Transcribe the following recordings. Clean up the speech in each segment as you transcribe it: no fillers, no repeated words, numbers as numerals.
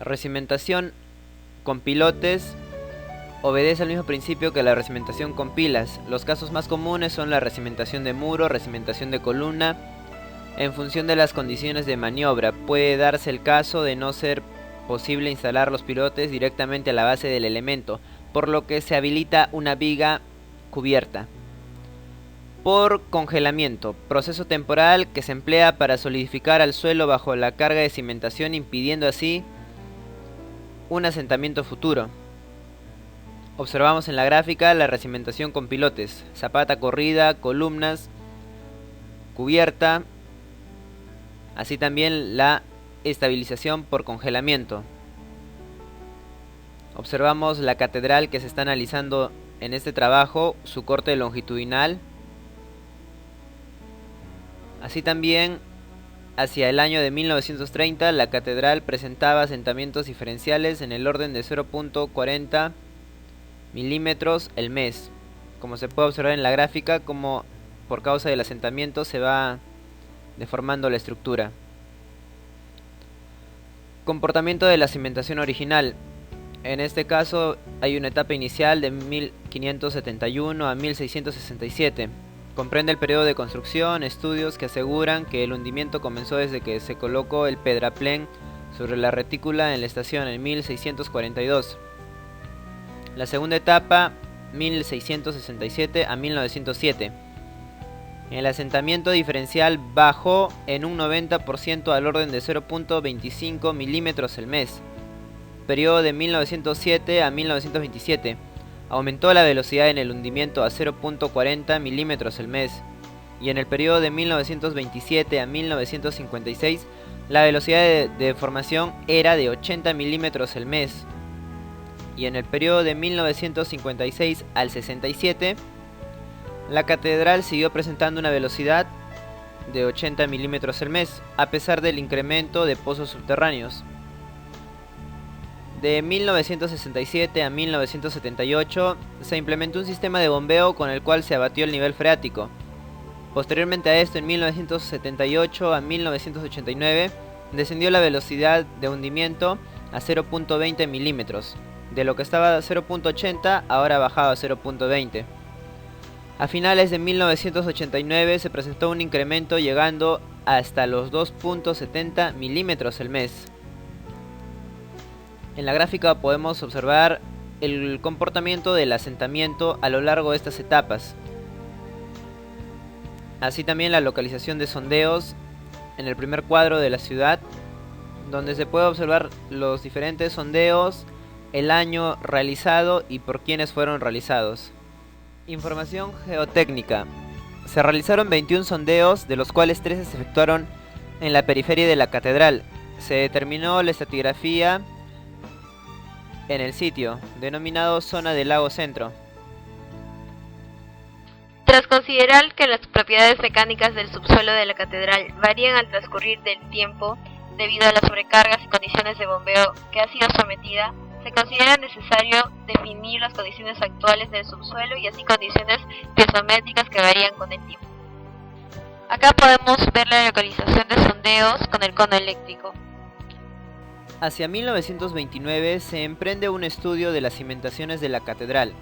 La recimentación con pilotes obedece al mismo principio que la recimentación con pilas. Los casos más comunes son la recimentación de muro, recimentación de columna. En función de las condiciones de maniobra, puede darse el caso de no ser posible instalar los pilotes directamente a la base del elemento, por lo que se habilita una viga cubierta. Por congelamiento, proceso temporal que se emplea para solidificar al suelo bajo la carga de cimentación, impidiendo así un asentamiento futuro. Observamos en la gráfica la recimentación con pilotes, zapata corrida, columnas, cubierta, así también la estabilización por congelamiento. Observamos la catedral que se está analizando en este trabajo, su corte longitudinal. Así también, hacia el año de 1930, la catedral presentaba asentamientos diferenciales en el orden de 0.40 milímetros el mes. Como se puede observar en la gráfica, como por causa del asentamiento se va deformando la estructura. Comportamiento de la cimentación original. En este caso hay una etapa inicial de 1571 a 1667. Comprende el periodo de construcción, estudios que aseguran que el hundimiento comenzó desde que se colocó el pedraplén sobre la retícula en la estación en 1642. La segunda etapa, 1667 a 1907. El asentamiento diferencial bajó en un 90% al orden de 0.25 milímetros el mes. Periodo de 1907 a 1927. Aumentó la velocidad en el hundimiento a 0.40 milímetros el mes. Y en el periodo de 1927 a 1956, la velocidad de deformación era de 80 milímetros el mes. Y en el periodo de 1956 al 67, la catedral siguió presentando una velocidad de 80 milímetros el mes, a pesar del incremento de pozos subterráneos. De 1967 a 1978 se implementó un sistema de bombeo con el cual se abatió el nivel freático. Posteriormente a esto, en 1978 a 1989, descendió la velocidad de hundimiento a 0.20 milímetros. De lo que estaba a 0.80, ahora ha bajado a 0.20. A finales de 1989 se presentó un incremento llegando hasta los 2.70 milímetros el mes. En la gráfica podemos observar el comportamiento del asentamiento a lo largo de estas etapas. Así también la localización de sondeos en el primer cuadro de la ciudad, donde se puede observar los diferentes sondeos, el año realizado y por quienes fueron realizados. Información geotécnica. Se realizaron 21 sondeos, de los cuales 13 se efectuaron en la periferia de la catedral. Se determinó la estratigrafía en el sitio, denominado zona del lago centro. Tras considerar que las propiedades mecánicas del subsuelo de la catedral varían al transcurrir del tiempo debido a las sobrecargas y condiciones de bombeo que ha sido sometida, se considera necesario definir las condiciones actuales del subsuelo y así condiciones piezométricas que varían con el tiempo. Acá podemos ver la localización de sondeos con el cono eléctrico. Hacia 1929 se emprende un estudio de las cimentaciones de la catedral.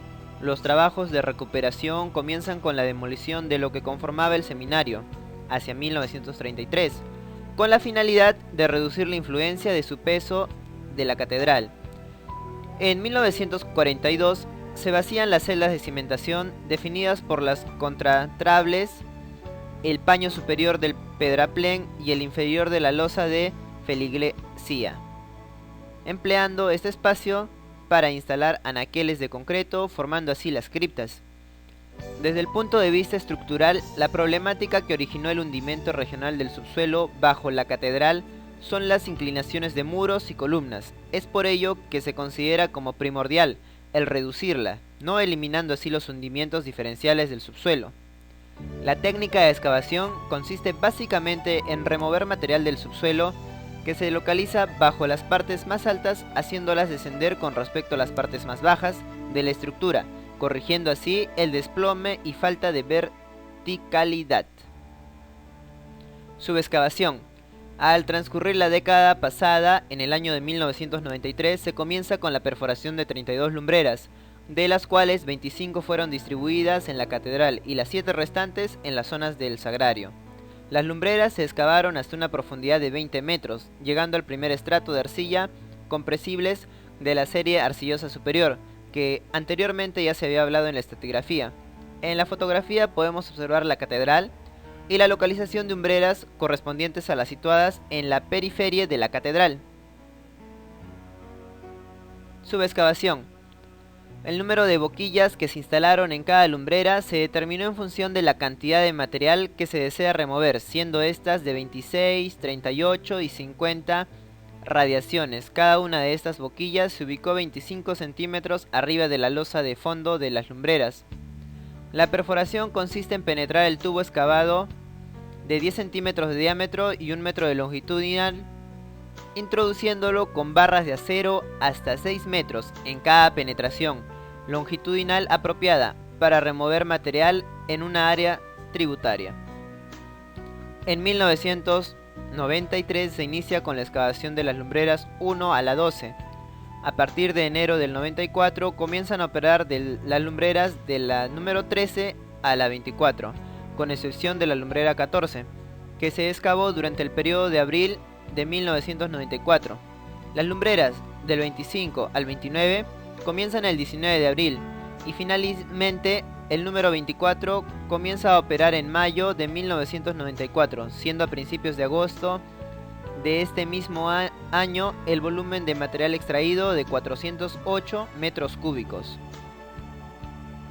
Los trabajos de recuperación comienzan con la demolición de lo que conformaba el seminario, hacia 1933, con la finalidad de reducir la influencia de su peso de la catedral. En 1942 se vacían las celdas de cimentación definidas por las contratrables, el paño superior del pedraplén y el inferior de la losa de feligresía, empleando este espacio para instalar anaqueles de concreto, formando así las criptas. Desde el punto de vista estructural, la problemática que originó el hundimiento regional del subsuelo bajo la catedral son las inclinaciones de muros y columnas. Es por ello que se considera como primordial el reducirla, no eliminando así los hundimientos diferenciales del subsuelo. La técnica de excavación consiste básicamente en remover material del subsuelo que se localiza bajo las partes más altas, haciéndolas descender con respecto a las partes más bajas de la estructura, corrigiendo así el desplome y falta de verticalidad. Subexcavación. Al transcurrir la década pasada, en el año de 1993, se comienza con la perforación de 32 lumbreras, de las cuales 25 fueron distribuidas en la catedral y las 7 restantes en las zonas del sagrario. Las lumbreras se excavaron hasta una profundidad de 20 metros, llegando al primer estrato de arcilla compresibles de la serie arcillosa superior, que anteriormente ya se había hablado en la estratigrafía. En la fotografía podemos observar la catedral y la localización de umbreras correspondientes a las situadas en la periferia de la catedral. Subexcavación. El número de boquillas que se instalaron en cada lumbrera se determinó en función de la cantidad de material que se desea remover, siendo estas de 26, 38 y 50 radiaciones. Cada una de estas boquillas se ubicó 25 centímetros arriba de la losa de fondo de las lumbreras. La perforación consiste en penetrar el tubo excavado de 10 centímetros de diámetro y 1 metro de longitudinal, introduciéndolo con barras de acero hasta 6 metros en cada penetración longitudinal apropiada para remover material en una área tributaria. En 1993 se inicia con la excavación de las lumbreras 1 a la 12. A partir de enero del 94 comienzan a operar las lumbreras de la número 13 a la 24, con excepción de la lumbrera 14, que se excavó durante el periodo de abril de 1994. Las lumbreras del 25 al 29 comienzan el 19 de abril y finalmente el número 24 comienza a operar en mayo de 1994, siendo a principios de agosto de este mismo año el volumen de material extraído de 408 metros cúbicos.